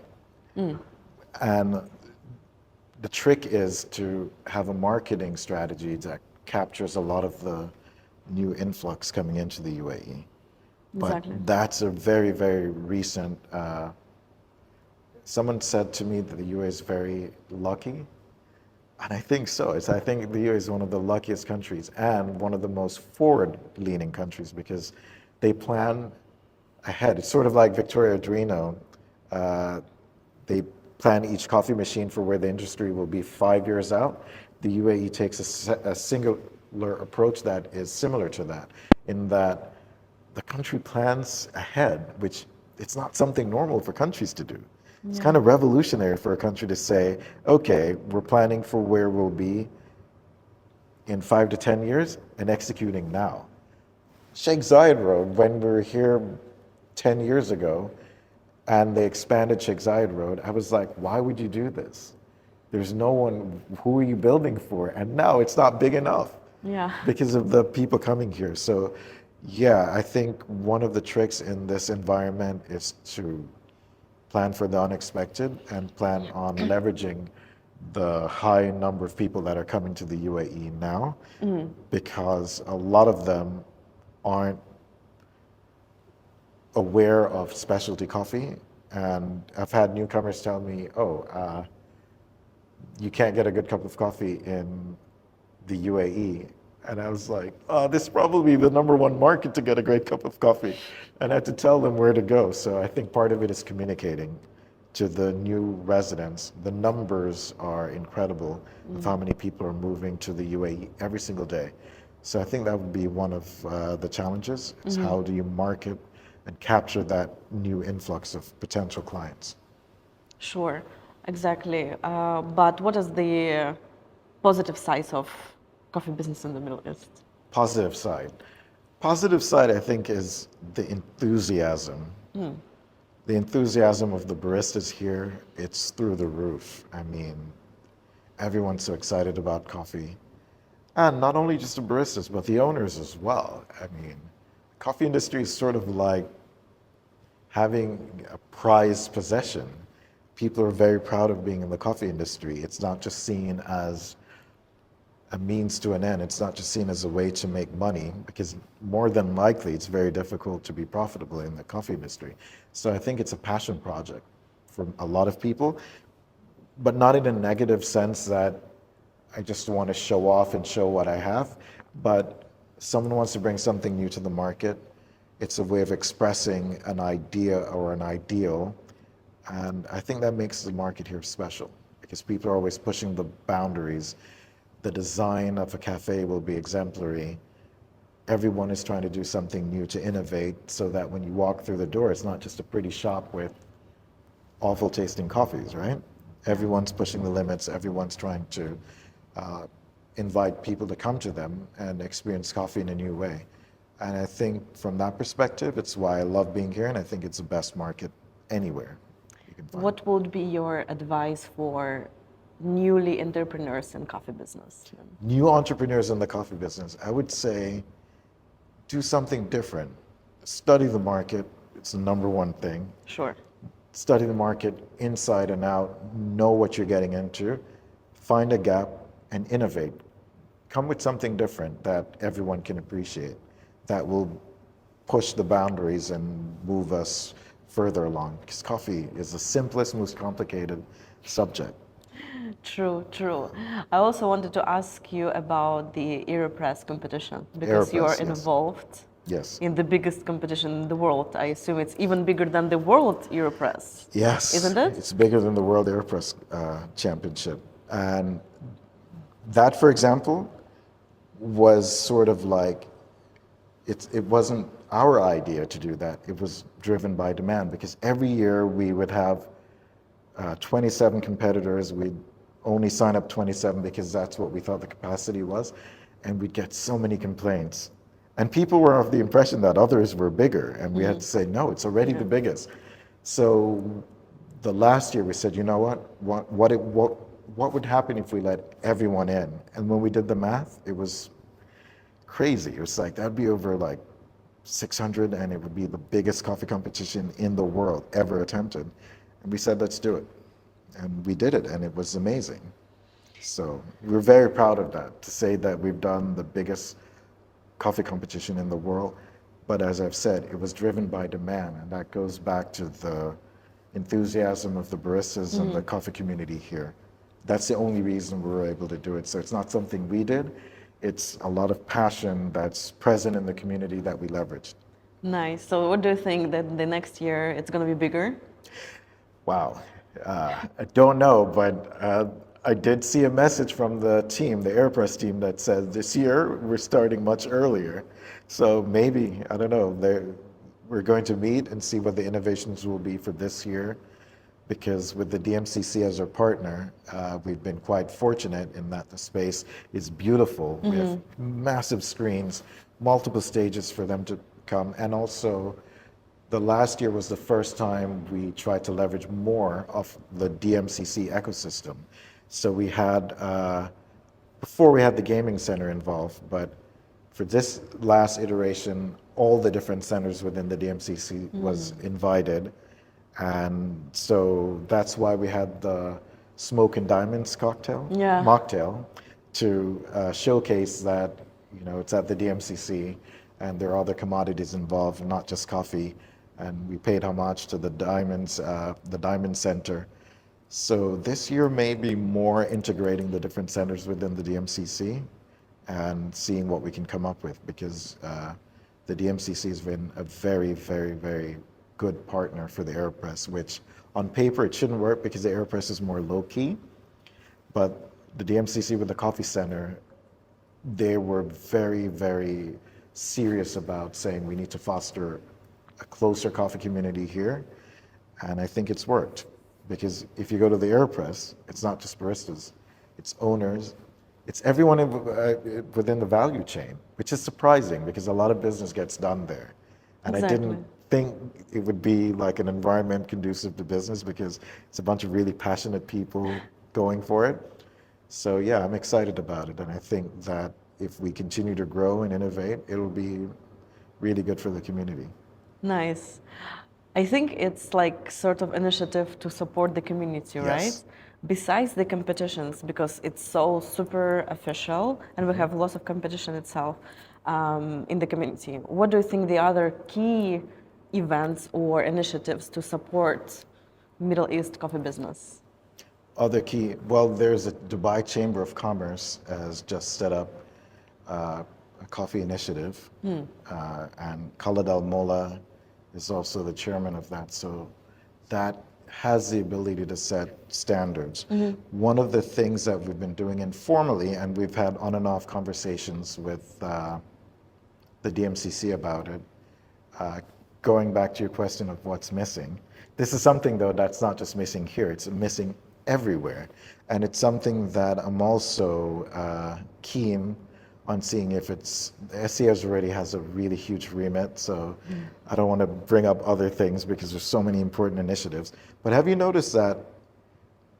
And the trick is to have a marketing strategy that captures a lot of the new influx coming into the UAE. Exactly. But that's a very, very recent. Someone said to me that the UAE is very lucky. And I think so. I think the UAE is one of the luckiest countries and one of the most forward-leaning countries, because they plan ahead. It's sort of like Victoria Drino. They plan each coffee machine for where the industry will be 5 years out. The UAE takes a singular approach that is similar to that, in that the country plans ahead, which it's not something normal for countries to do. It's kind of revolutionary for a country to say, okay, we're planning for where we'll be in 5 to 10 years and executing now. Sheikh Zayed Road, when we were here 10 years ago and they expanded Sheikh Zayed Road, I was like, why would you do this? There's no one, who are you building for? And now it's not big enough because of the people coming here. So yeah, I think one of the tricks in this environment is to plan for the unexpected and plan on leveraging the high number of people that are coming to the UAE now, because a lot of them aren't aware of specialty coffee. And I've had newcomers tell me, oh, you can't get a good cup of coffee in the UAE. And I was like, oh, this is probably the #1 market to get a great cup of coffee. And I had to tell them where to go. So I think part of it is communicating to the new residents. The numbers are incredible of how many people are moving to the UAE every single day. So I think that would be one of the challenges, is how do you market and capture that new influx of potential clients? Sure, exactly. But what is the positive side of coffee business in the Middle East? Positive side. Positive side, I think, is the enthusiasm. The enthusiasm of the baristas here, it's through the roof. I mean, everyone's so excited about coffee. And not only just the baristas, but the owners as well. I mean, the coffee industry is sort of like having a prized possession. People are very proud of being in the coffee industry. It's not just seen as a means to an end. It's not just seen as a way to make money, because more than likely it's very difficult to be profitable in the coffee industry. So I think it's a passion project for a lot of people, but not in a negative sense that I just want to show off and show what I have, but someone wants to bring something new to the market. It's a way of expressing an idea or an ideal, and I think that makes the market here special, because people are always pushing the boundaries. The design of a cafe will be exemplary, everyone is trying to do something new to innovate so that when you walk through the door, it's not just a pretty shop with awful tasting coffees, right? Everyone's pushing the limits, everyone's trying to invite people to come to them and experience coffee in a new way. And I think from that perspective, it's why I love being here, and I think it's the best market anywhere you can find. What would be your advice for newly entrepreneurs in coffee business? New entrepreneurs in the coffee business, I would say do something different. Study the market, it's the number one thing. Sure. Study the market inside and out, know what you're getting into, find a gap and innovate. Come with something different that everyone can appreciate, that will push the boundaries and move us further along. Because coffee is the simplest, most complicated subject. True, true. I also wanted to ask you about the AeroPress competition, because you are AeroPress, yes. involved Yes. in the biggest competition in the world. I assume it's even bigger than the World AeroPress. Yes. Isn't it? It's bigger than the World AeroPress Championship. And that, for example, was sort of like, it wasn't our idea to do that. It was driven by demand, because every year we would have 27 competitors. We'd only sign up 27 because that's what we thought the capacity was. And we'd get so many complaints. And people were of the impression that others were bigger. And we had to say, no, it's already the biggest. So the last year we said, you know what would happen if we let everyone in? And when we did the math, it was crazy. It was like, that'd be over like 600, and it would be the biggest coffee competition in the world ever attempted. And we said, let's do it. And we did it, and it was amazing. So we're very proud of that, to say that we've done the biggest coffee competition in the world. But as I've said, it was driven by demand, and that goes back to the enthusiasm of the baristas and the coffee community here. That's the only reason we were able to do it. So it's not something we did. It's a lot of passion that's present in the community that we leveraged. Nice. So what do you think that the next year it's going to be bigger? Wow. I don't know, but I did see a message from the team, the AirPress team, that said this year we're starting much earlier. So maybe, I don't know, we're going to meet and see what the innovations will be for this year. Because with the DMCC as our partner, we've been quite fortunate in that the space is beautiful. We have massive screens, multiple stages for them to come. And also, the last year was the first time we tried to leverage more of the DMCC ecosystem. So we had, before we had the gaming center involved, but for this last iteration, all the different centers within the DMCC was invited. And so that's why we had the Smoke and Diamonds mocktail, to showcase that, you know, it's at the DMCC and there are other commodities involved, not just coffee. And we paid homage to the Diamond Center. So this year may be more integrating the different centers within the DMCC and seeing what we can come up with, because the DMCC has been a very, very, very good partner for the AeroPress, which on paper it shouldn't work because the AeroPress is more low-key, but the DMCC with the Coffee Center, they were very, very serious about saying we need to foster a closer coffee community here, and I think it's worked. Because if you go to the AeroPress, it's not just baristas, it's owners, it's everyone within the value chain, which is surprising because a lot of business gets done there. And exactly. I didn't think it would be like an environment conducive to business, because it's a bunch of really passionate people going for it. So yeah, I'm excited about it. And I think that if we continue to grow and innovate, it'll be really good for the community. Nice. I think it's like sort of initiative to support the community, right? Yes. Besides the competitions, because it's so super official and we have lots of competition itself in the community. What do you think the other key events or initiatives to support Middle East coffee business? Other key, well, there's a Dubai Chamber of Commerce has just set up a coffee initiative, and Khalid Al Mola is also the chairman of that. So that has the ability to set standards. One of the things that we've been doing informally, and we've had on and off conversations with the DMCC about it. Going back to your question of what's missing, this is something though that's not just missing here, it's missing everywhere. And it's something that I'm also keen on seeing if it's, SES already has a really huge remit, so I don't want to bring up other things because there's so many important initiatives. But have you noticed that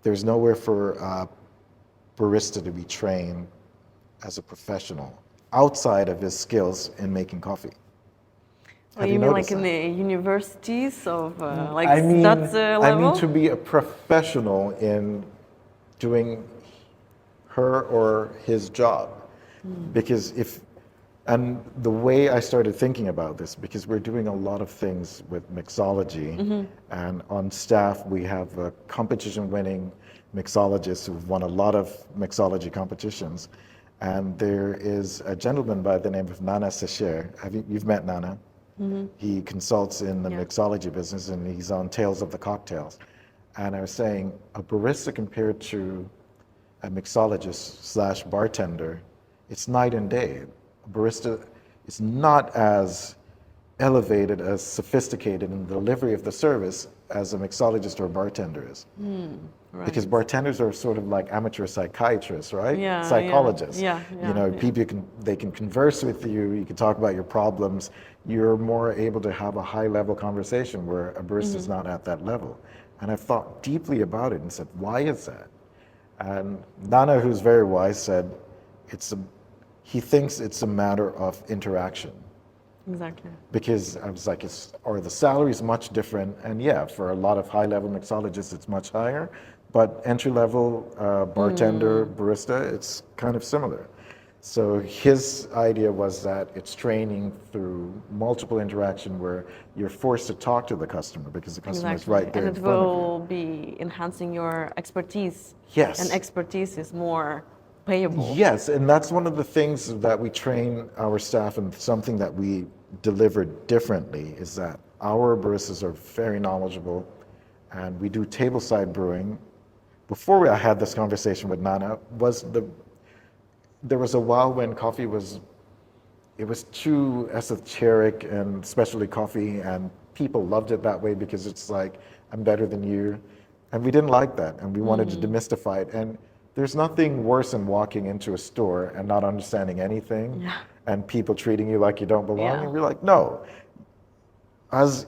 there's nowhere for a barista to be trained as a professional outside of his skills in making coffee? Well, you mean like in the universities of like I mean, that level? I mean to be a professional in doing her or his job. Because and the way I started thinking about this, because we're doing a lot of things with mixology, and on staff we have a competition-winning mixologists who've won a lot of mixology competitions. And there is a gentleman by the name of Nana Secher. You've met Nana? He consults in the mixology business, and he's on Tales of the Cocktails. And I was saying, a barista compared to a mixologist / bartender, it's night and day. A barista is not as elevated, as sophisticated in the delivery of the service as a mixologist or a bartender is. Right. Because bartenders are sort of like amateur psychiatrists, right? Psychologists. You know, people they can converse with you, you can talk about your problems, you're more able to have a high level conversation where a barista is not at that level. And I've thought deeply about it and said, why is that? And Nana, who's very wise, said he thinks it's a matter of interaction. Exactly. Because I was like, are the salaries much different? And yeah, for a lot of high-level mixologists, it's much higher. But entry-level bartender, barista, it's kind of similar. So his idea was that it's training through multiple interaction where you're forced to talk to the customer because the customer is right there in front of you. And it will be enhancing your expertise. Yes. And expertise is more payable. Yes, and that's one of the things that we train our staff, and something that we deliver differently is that our baristas are very knowledgeable, and we do tableside brewing. Before I had this conversation with Nana, there was a while when coffee was too esoteric and specialty coffee, and people loved it that way because it's like, I'm better than you. And we didn't like that, and we wanted to demystify it. And there's nothing worse than walking into a store and not understanding anything, and people treating you like you don't belong. And we're like, no.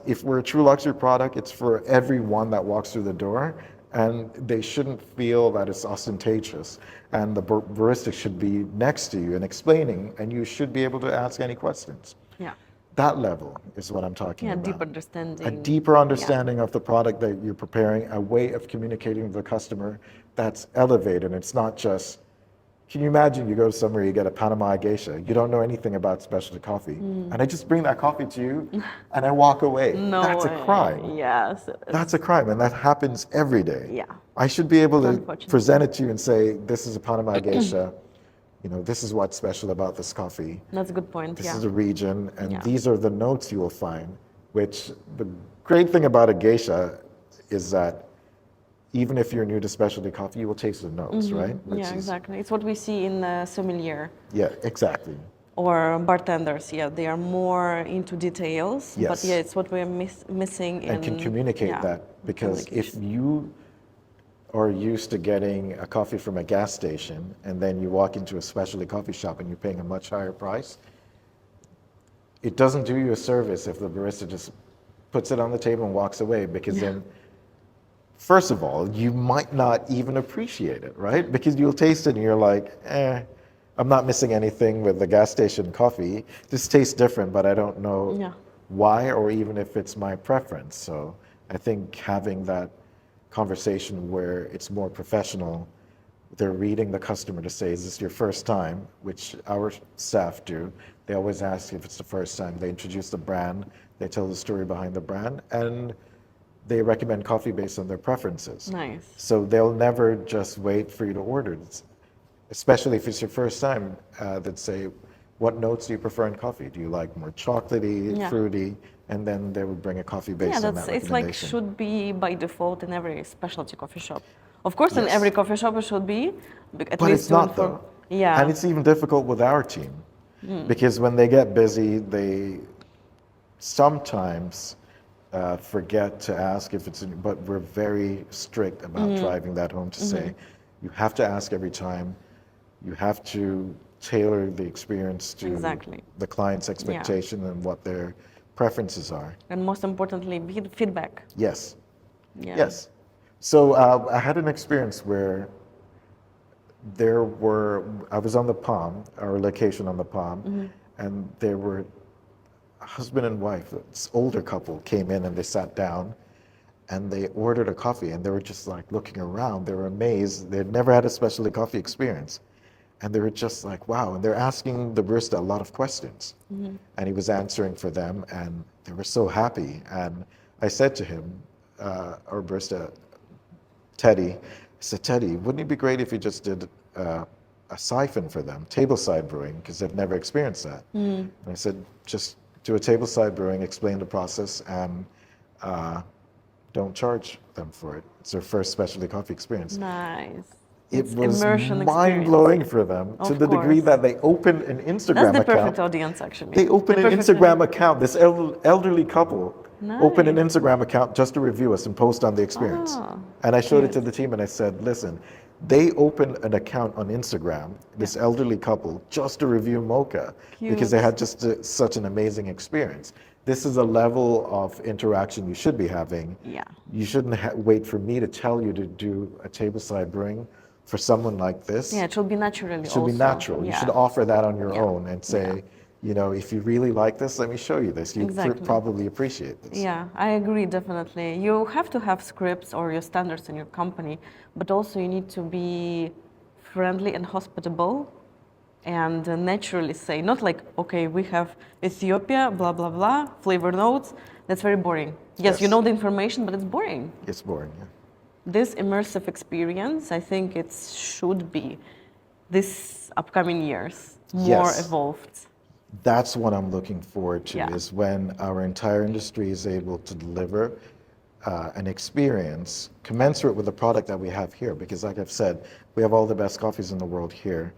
If we're a true luxury product, it's for everyone that walks through the door, and they shouldn't feel that it's ostentatious. And the barista should be next to you and explaining, and you should be able to ask any questions. Yeah. That level is what I'm talking about. Deep understanding. A deeper understanding of the product that you're preparing, a way of communicating with the customer that's elevated. It's not just, can you imagine you go somewhere, you get a Panama geisha, you don't know anything about specialty coffee, and I just bring that coffee to you and I walk away. That's a crime. Yes. That's a crime, and that happens every day. Yeah. I should be able to present it to you and say, this is a Panama geisha, you know, this is what's special about this coffee. That's a good point. This is the region, and these are the notes you will find, which the great thing about a geisha is that even if you're new to specialty coffee, you will taste the notes, right? Exactly. It's what we see in the sommelier. Yeah, exactly. Or bartenders, they are more into details. Yes. But it's what we're missing and can communicate that, because if you are used to getting a coffee from a gas station and then you walk into a specialty coffee shop and you're paying a much higher price, it doesn't do you a service if the barista just puts it on the table and walks away, because then, first of all, you might not even appreciate it, right? Because you'll taste it and you're like, I'm not missing anything with the gas station coffee. This tastes different, but I don't know why, or even if it's my preference. So I think having that conversation where it's more professional, they're reading the customer to say, is this your first time? Which our staff do. They always ask if it's the first time. They introduce the brand, they tell the story behind the brand, and they recommend coffee based on their preferences. Nice. So they'll never just wait for you to order. Especially if it's your first time, they'd say, what notes do you prefer in coffee? Do you like more chocolatey, fruity? And then they would bring a coffee based on that recommendation. It's like should be by default in every specialty coffee shop. Of course, in every coffee shop it should be. But it's not though. Yeah. And it's even difficult with our team. Because when they get busy, they sometimes forget to ask if it's, but we're very strict about driving that home to say, you have to ask every time, you have to tailor the experience to the client's expectation and what their preferences are. And most importantly, feedback. Yes. Yeah. Yes. So I had an experience where I was on the Palm, our location on the Palm, and there were a husband and wife, this older couple came in and they sat down and they ordered a coffee and they were just like looking around. They were amazed. They'd never had a specialty coffee experience. And they were just like, wow. And they're asking the barista a lot of questions. And he was answering for them and they were so happy. And I said to him, our barista, Teddy, I said, Teddy, wouldn't it be great if you just did a siphon for them, tableside brewing, because they've never experienced that. And I said, just do a tableside brewing, explain the process, and don't charge them for it. It's their first specialty coffee experience. Nice. It It's was immersion mind-blowing for them to the degree course. that they opened an Instagram account. That's the perfect audience, actually. They opened an Instagram account. This elderly couple opened an Nice. Instagram account just to review us and post on the experience. And I showed it to the team and I said, listen, they opened an account on Instagram, this elderly couple, just to review Mocha because they had just such an amazing experience. This is a level of interaction you should be having. Yeah. You shouldn't wait for me to tell you to do a tableside brewing for someone like this. Yeah, it should be naturally. It should be natural. You should offer that on your own and say, you know, if you really like this, let me show you this. You probably appreciate this. Yeah, I agree, definitely. You have to have scripts or your standards in your company, but also you need to be friendly and hospitable and naturally say, not like, okay, we have Ethiopia, blah, blah, blah, flavor notes. That's very boring. Yes, you know the information, but it's boring. It's boring, yeah. This immersive experience, I think it should be this upcoming years more evolved. That's what I'm looking forward to, is when our entire industry is able to deliver an experience commensurate with the product that we have here. Because like I've said, we have all the best coffees in the world here.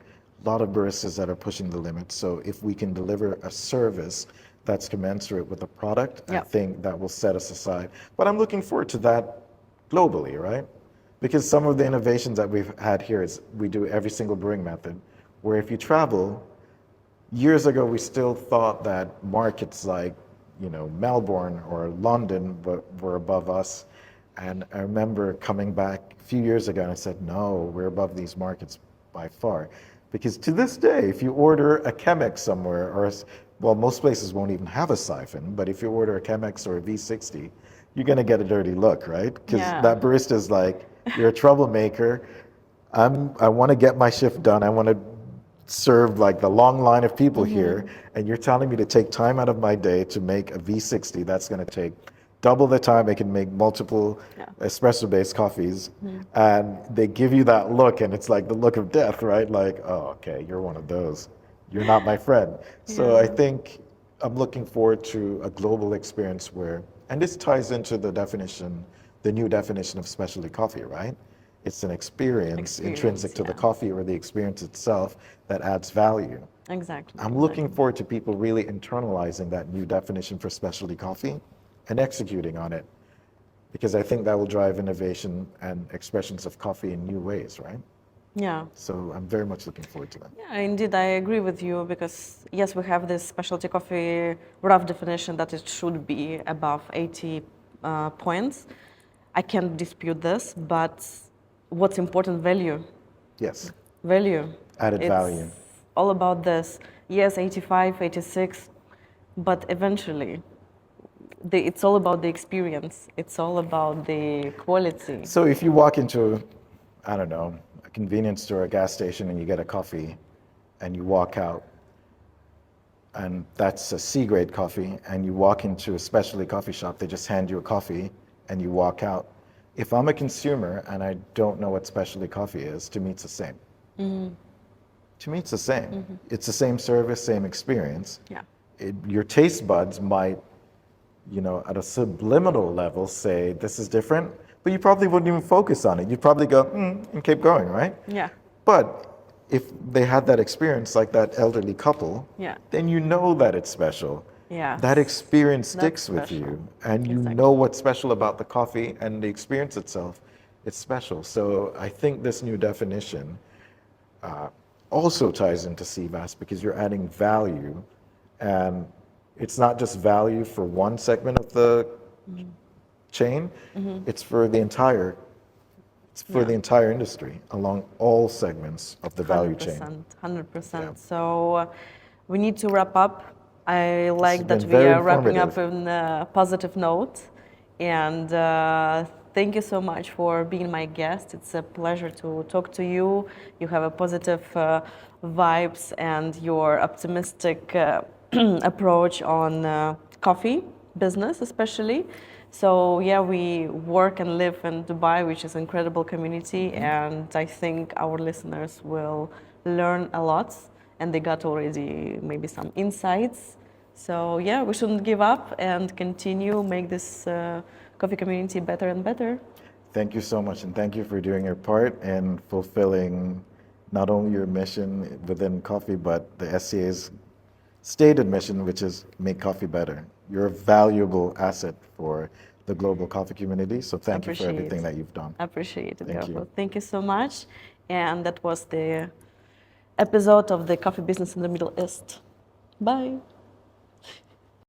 A lot of baristas that are pushing the limits. So if we can deliver a service that's commensurate with the product, I think that will set us aside. But I'm looking forward to that globally, right? Because some of the innovations that we've had here is we do every single brewing method, where if you travel, years ago we still thought that markets like, you know, Melbourne or London were above us. And I remember coming back a few years ago and I said, no, we're above these markets by far. Because to this day, if you order a Chemex somewhere, or well, most places won't even have a siphon, but if you order a Chemex or a V60, you're gonna get a dirty look, right? Because that barista is like, you're a troublemaker. I wanna get my shift done. I wanna serve like the long line of people here, and you're telling me to take time out of my day to make a V60 that's gonna take double the time I can make multiple espresso-based coffees, and they give you that look, and it's like the look of death, right? Like, oh, okay, you're one of those. You're not my friend. So I think I'm looking forward to a global experience where, and this ties into the definition, the new definition of specialty coffee, right? It's an experience intrinsic to the coffee or the experience itself that adds value. Exactly. I'm looking forward to people really internalizing that new definition for specialty coffee and executing on it, because I think that will drive innovation and expressions of coffee in new ways, right? Yeah. So I'm very much looking forward to that. Yeah, indeed, I agree with you, because yes, we have this specialty coffee rough definition that it should be above 80 points. I can't dispute this, but what's important? Value. Yes. Value. Added value. It's all about this. Yes, 85, 86, but eventually, it's all about the experience. It's all about the quality. So if you walk into, I don't know, a convenience store, a gas station, and you get a coffee, and you walk out, and that's a C-grade coffee, and you walk into a specialty coffee shop, they just hand you a coffee, and you walk out. If I'm a consumer and I don't know what specialty coffee is, to me it's the same. To me it's the same. It's the same service, same experience. Yeah. Your taste buds might, you know, at a subliminal level say this is different, but you probably wouldn't even focus on it. You'd probably go, and keep going, right? Yeah. But if they had that experience, like that elderly couple, Yeah. then you know that it's special. Yeah. That experience That's sticks with special. you, and you Exactly. know what's special about the coffee and the experience itself. It's special. So I think this new definition also ties into CVAS because you're adding value, and it's not just value for one segment of the chain. It's for the entire. It's for Yeah. the entire industry along all segments of the value chain. 100%. Yeah. So we need to wrap up. I like that been we very are wrapping up informative. in a positive note. And thank you so much for being my guest. It's a pleasure to talk to you. You have a positive vibes and your optimistic approach on coffee business, especially. So yeah, we work and live in Dubai, which is an incredible community, and I think our listeners will learn a lot, and they got already maybe some insights. So yeah, we shouldn't give up and continue make this coffee community better and better. Thank you so much, and thank you for doing your part in fulfilling not only your mission within coffee, but the SCA's stated mission, which is make coffee better. You're a valuable asset for the global coffee community, so thank you for everything that you've done. Appreciate it, Thank Garfield. you. Thank you so much. And that was the episode of the coffee business in the Middle East. Bye.